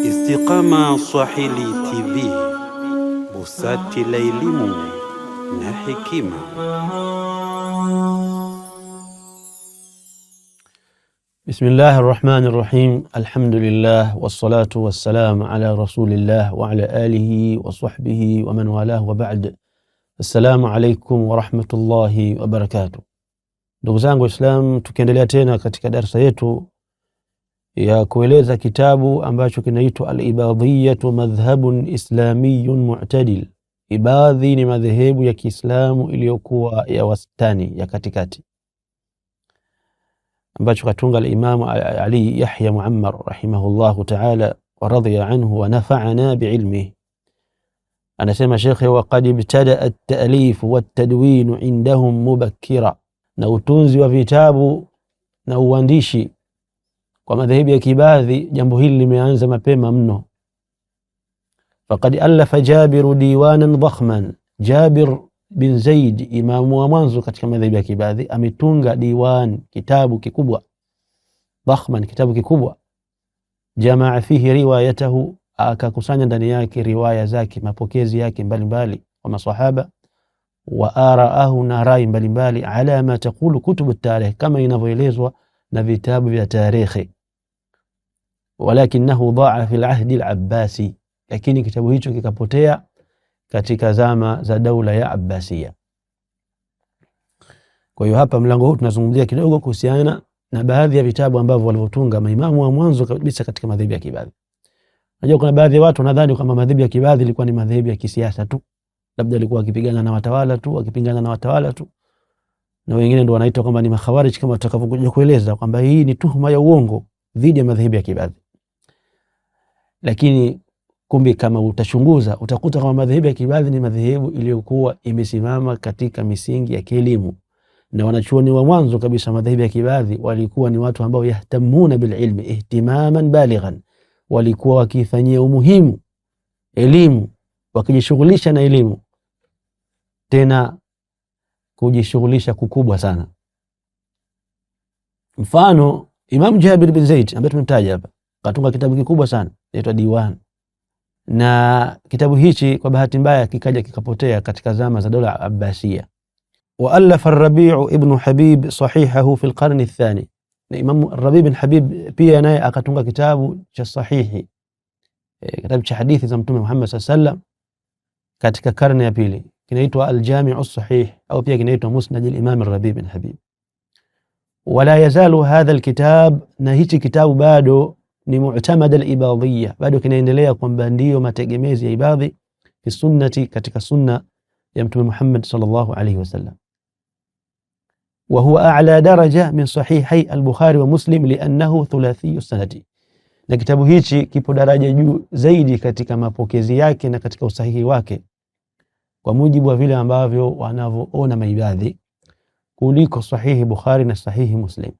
Istiqama Swahili TV, busati la elimu na hekima. Bismillahir Rahmanir Rahim. Alhamdulillah wassalatu wassalamu ala rasulillah wa ala alihi wa sahbihi wa man walahu wa ba'd. Assalamu alaykum wa rahmatullahi wa barakatuh. Ndugu zangu Waislamu, tukiendelea tena katika darasa yetu ya kueleza kitabu ambacho kinaitwa Al-Ibadhiyyah madhhabun islamiyyun mu'tadil. Ibadhi ni madhehebu ya Kiislamu iliyokuwa ya wastani, ya katikati, ambacho katunga al-Imam Ali Yahya Muammar rahimahullahu ta'ala wa radhiya anhu wa nafa'ana bi'ilmihi. Anasema shekhe, wa qad ibtada at-ta'lif wa at-tadwin indahum mubakkira, na utunzi wa vitabu na uandishi kwa madhehebu ya Kibadhi, jambo hili limeanza mapema mno. Faqad alafa Jabir diwanan dhakhman. Jabir bin Zaid, imamu wa mwanzo katika madhehebu ya Kibadhi, ametunga diwan, kitabu kikubwa, dhakhman, kitabu kikubwa. Jamaa fihi riwayatahu, akakusanya ndani yake riwaya zake, mapokezi yake mbalimbali wa maswahaba, wa araahu, na rai mbalimbali, ala ma taqulu kutubu at-tarikh, kama inavyoelezwa na vitabu vya tarikhi. Walakinahu daa fi al-ahdi al-abbasi, lakini kitabu hicho kikapotea katika zama za daula ya Abbasiya. Kwa hiyo hapa mlango huu tunazungumzia kidogo kuhusiana na baadhi ya vitabu ambavyo walivyotunga maimamu wa mwanzo kabisa katika madhehebu ya Kibadhi. Unajua kuna baadhi ya watu wanadhani kwamba madhehebu ya Kibadhi ilikuwa ni madhehebu ya kisiasa tu, labda alikuwa akipigana na watawala tu, akipingana na watawala tu, na wengine ndio wanaitwa kwamba ni makhawarij, kama tutakavyokuja kueleza kwamba hii ni tuhuma ya uongo dhidi ya madhehebu ya Kibadhi. Lakini kumbe kama utachunguza utakuta kama madhehebu ya Kibadhi ni madhehebu iliyokuwa imesimama katika misingi ya kielimu, na wanachuoni wa mwanzo kabisa madhehebu ya Kibadhi walikuwa ni watu ambao yahtamuna bil ilmi ihtimaman balighan, walikuwa wakifanyia umuhimu elimu, wakijishughulisha na elimu, tena kujishughulisha kukubwa sana. Mfano Imam Jabir bin Zaid ambaye tumemtaja hapa, katunga kitabu kikubwa sana inaitwa Diwan, na kitabu hichi kwa bahati mbaya kikaja kikapotea katika zama za dola Abbasiya. Wa alafa ar-Rabi' ibn Habib sahihahu fi al-qarn ath-thani, na Imam Rabi' bin Habib pia naye akatunga kitabu cha sahihi, kitabu cha hadithi za Mtume Muhammad sallallahu alaihi wasallam katika karne ya pili, kinaitwa al-Jami' as-Sahih, au pia kinaitwa Musnad al-Imam Rabi' bin Habib. Wala yazalu hadha al-kitab, na hichi kitabu bado ni mu'tamad al-Ibadhiyyah, bado kinaendelea kwamba ndio mategemezi ya Ibadhi fi sunnati, katika sunna ya Mtume Muhammad sallallahu alaihi wasallam. Wa huwa a'la daraja min sahihi al-Bukhari wa Muslim li'annahu thulathi sanadi, na kitabu hichi kipo daraja juu zaidi katika mapokezi yake na katika usahihi wake, kwa mujibu wa vile ambavyo wanavyoona maibadhi, kuliko sahihi Bukhari na sahihi Muslim.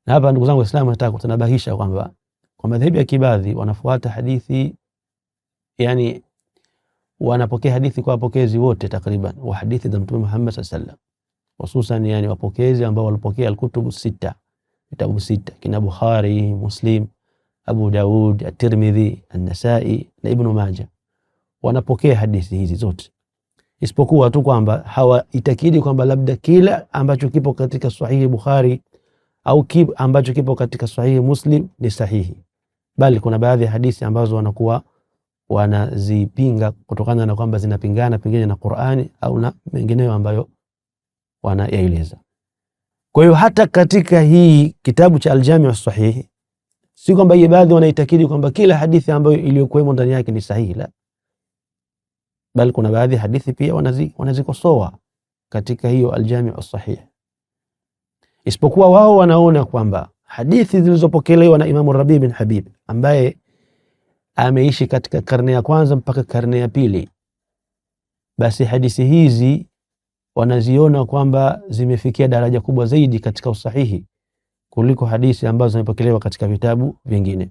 Na hapa ndugu zangu Waislamu, nataka kutanabahisha kwamba kwa madhehebu ya Kibadhi wanafuata hadithi, yani wanapokea hadithi kwa wapokezi wote takriban wa hadithi za Mtume Muhammad sallallahu alaihi wasallam, hususan yani wapokezi ambao walipokea al-kutubu sita, vitabu sita, kina Bukhari, Muslim, Abu Daud, At-Tirmidhi, An-Nasa'i na Ibn Majah. Wanapokea hadithi hizi zote, isipokuwa tu kwamba hawaitakidi kwamba labda kila ambacho kipo katika sahihi Bukhari au ambacho kipo katika sahihi Muslim ni sahihi, bali kuna baadhi ya hadithi ambazo wanakuwa wanazipinga kutokana na kwamba zinapingana pengine na Qur'ani au na mengineyo ambayo wanayaeleza. Kwa hiyo hata katika hii kitabu cha Al-Jami' as-Sahih, si kwamba baadhi wanaitakidi kwamba kila hadithi ambayo iliyokuwemo ndani yake ni sahihi, la, bali kuna baadhi ya hadithi pia wanazikosoa katika hiyo Al-Jami' as-Sahih, isipokuwa wao wanaona kwamba hadithi zilizopokelewa na Imam Rabi' bin Habib ambaye ameishi katika karne ya kwanza mpaka karne ya pili, basi hadithi hizi wanaziona kwamba zimefikia daraja kubwa zaidi katika usahihi kuliko hadithi ambazo zimepokelewa katika vitabu vingine.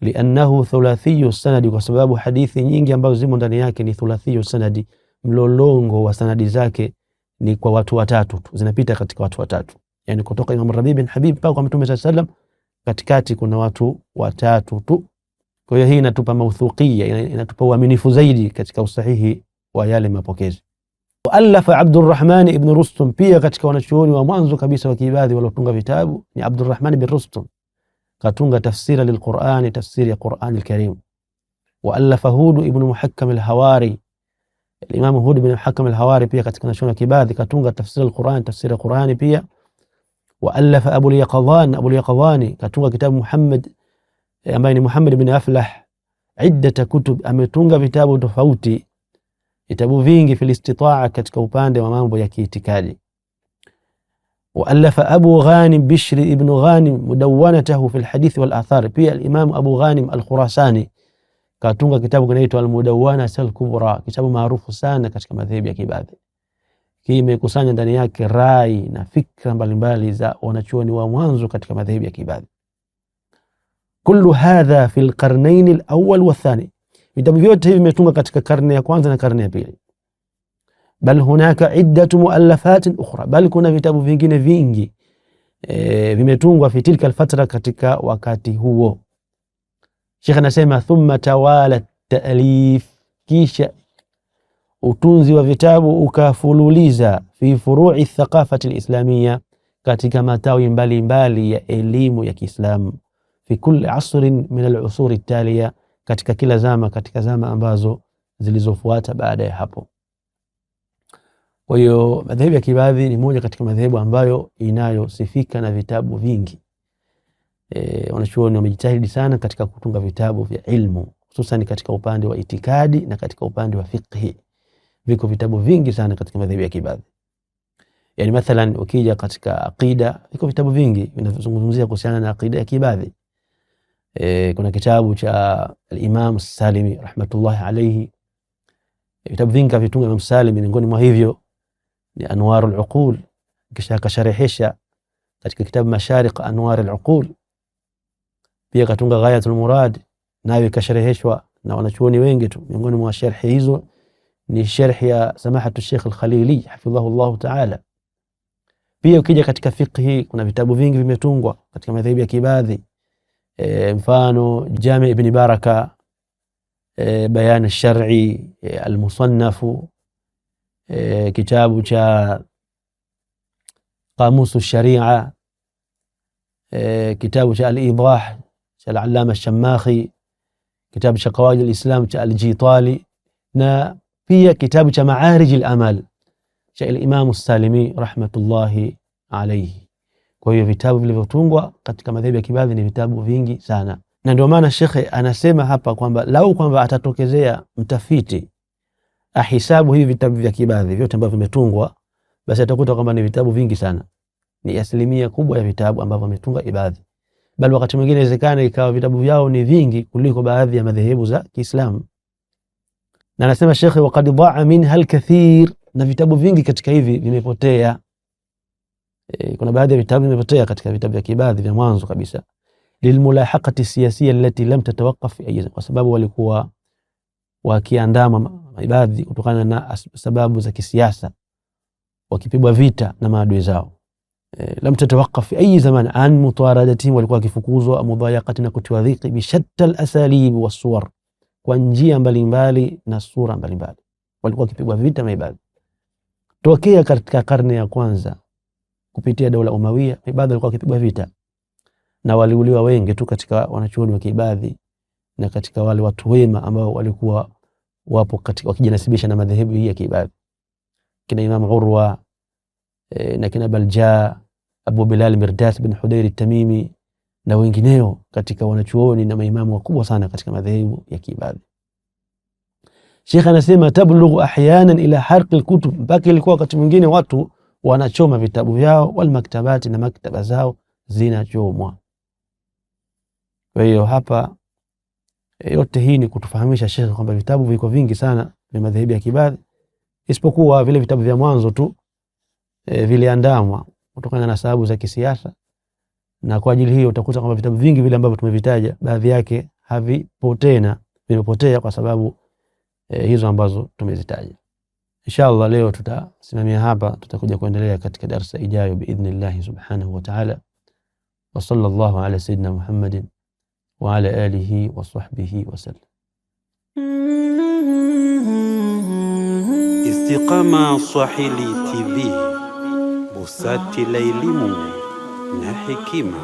Liannahu thulathiyu sanadi, kwa sababu hadithi nyingi ambazo zimo ndani yake ni thulathiyu sanadi, mlolongo wa sanadi zake ni kwa watu watatu tu, zinapita katika watu watatu. yani kutoka Imam Rabi bin Habib mpaka kwa Mtume sallam katikati kuna watu watatu tu. Kwa hiyo hii inatupa mauthuqia, inatupa uaminifu zaidi katika usahihi wa yale mapokezi. Alafa Abdurrahman ibn Rustum, pia katika wanachuoni wa mwanzo kabisa wa kiibadhi waliotunga vitabu ni Abdurrahman ibn Rustum, katunga tafsira lilqur'ani, tafsiri ya Qur'an al-Karim. Wa alafa Hud ibn Muhakkam al-Hawari, Imam Hud ibn Muhakkam al-Hawari pia katika wanachuoni wa kiibadhi katunga tafsiri al-Qur'an, tafsiri ya Qur'ani pia. Wa alafa Abu al-Yaqadhani katunga kitabu Muhammad ambaye ni Muhammad ibn Aflah, iddat kutub, ametunga vitabu tofauti, vitabu vingi fil istitaa katika upande wa mambo ya kiitikadi. Wa alafa Abu Ghanim Bishr ibn Ghanim mudawwanatahu fil hadith wal athar, pia al-Imam Abu Ghanim al-Khurasani katunga kitabu kinaitwa al-Mudawwana al-Kubra, kitabu maarufu sana katika madhehebu ya kiibadhi. Kimekusanya ndani yake rai na fikra mbalimbali za wanachuoni wa mwanzo katika madhehebu ya kiibadhi. Kullu hadha fil qarnayn al-awwal wa thani, vitabu vyote hivi vimetunga katika karne ya kwanza na karne ya pili. Bal hunaka iddatu muallafat ukhra, bal kuna vitabu vingine vingi vimetungwa fi tilka al-fatra, katika wakati huo. Sheikh anasema thumma tawala ta'lif, kisha utunzi wa vitabu ukafululiza fi furu'i thaqafati al-islamiyya, katika matawi mbalimbali ya elimu ya Kiislamu, fi kulli asrin min al-usur at-taliya, katika kila zama, katika zama ambazo zilizofuata baada ya hapo. Kwa hiyo madhehebu ya kiibadhi ni moja katika madhehebu ambayo inayosifika na vitabu vingi. Wanachuoni wamejitahidi sana katika kutunga vitabu vya ilmu, hususan katika upande wa itikadi na katika upande wa fiqh. Viko vitabu vingi sana katika madhehebu ya kiibadhi. Yani mathalan ukija katika aqida, viko vitabu vingi vinavyozungumzia kuhusiana na aqida ya kiibadhi. Kuna kitabu cha al-Imam Salimi rahmatullahi alayhi, vitabu vingi kavitunga Imam Salimi, miongoni mwa hivyo ni Anwarul Uqul, kisha akasharehesha katika kitabu Mashariq Anwar al-Uqul. Pia katunga Ghayatul Murad, nayo ikashareheshwa na wanachuoni wengi tu. Miongoni mwa sharhi hizo ni sharhi ya samahatu Sheikh al-Khalili hafidhahullah ta'ala. Pia ukija katika fiqh, kuna vitabu vingi vimetungwa katika madhehebu ya kiibadhi, mfano Jami' ibn Baraka, Bayan al-Shar'i, al-Musannaf, kitabu cha Qamus al-Sharia, kitabu cha al-Idah cha al-Allama al-Shamakhi, kitabu cha Qawaid al-Islam cha al-Jitali, na pia kitabu cha Ma'arij al-Amal cha al-Imam al-Salimi rahmatullahi alayhi. Kwa hiyo vitabu vilivyotungwa katika madhehebu ya kiibadhi ni vitabu vingi sana, na ndio maana shekhe anasema hapa kwamba lau kwamba atatokezea mtafiti ahisabu hivi vitabu vya kiibadhi vyote ambavyo vimetungwa, basi atakuta kwamba ni vitabu vingi sana, ni asilimia kubwa ya vitabu ambavyo wametunga ibadhi. Bali wakati mwingine inawezekana ikawa vitabu vyao ni vingi kuliko baadhi ya madhehebu za Kiislamu. Na anasema shekhe, waqad dha'a minha al-kathir, na vitabu vingi katika hivi vimepotea. Kuna baadhi ya vitabu vimepotea katika vitabu vya kiibadhi vya mwanzo kabisa, lilmulahaqati siyasiyya allati lam tatawaqqaf fi ayyi, kwa sababu walikuwa wakiandama ibadhi kutokana na sababu za kisiasa, wakipigwa vita na maadui zao. Lam tatawaqqaf fi ayyi zaman an mutaradatihim, walikuwa wakifukuzwa, mudayaqati, na kutiwa dhiki, bi shatta al-asalib was-suwar, kwa njia mbalimbali na sura mbalimbali walikuwa wakipigwa vita maibadhi. Tokea katika karne ya kwanza kupitia dola Umawiya, ibadhi walikuwa wakipigwa vita na waliuliwa wengi tu katika wanachuoni wa kiibadhi na katika wale watu wema ambao walikuwa wapo katika wakijinasibisha na madhehebu hii ya kiibadhi, kina Imam Urwa na kina Balja, Abu Bilal Mirdas bin Hudayr at-Tamimi na wengineo katika wanachuoni na maimamu wakubwa sana katika madhehebu ya kiibadhi. Sheikh anasema tablughu ahyanan ila harq al-kutub, mpaka ilikuwa wakati mwingine watu wanachoma vitabu vyao, wal maktabati, na maktaba zao zinachomwa. Kwa hiyo hapa yote hii ni kutufahamisha Sheikh kwamba vitabu viko vingi sana vya madhehebu ya kiibadhi, isipokuwa vile vitabu vya mwanzo tu viliandamwa kutokana na sababu za kisiasa, na kwa ajili hiyo utakuta kwamba vitabu vingi vile ambavyo tumevitaja baadhi yake havipo tena, vimepotea kwa sababu hizo ambazo tumezitaja. Inshallah leo tutasimamia hapa, tutakuja kuendelea katika darasa ijayo biidhnillah subhanahu wa ta'ala. Wa sallallahu ala sayyidina Muhammadin wa ala alihi wa sahbihi wa sallam. Istiqama Swahili TV, busati la elimu na hekima.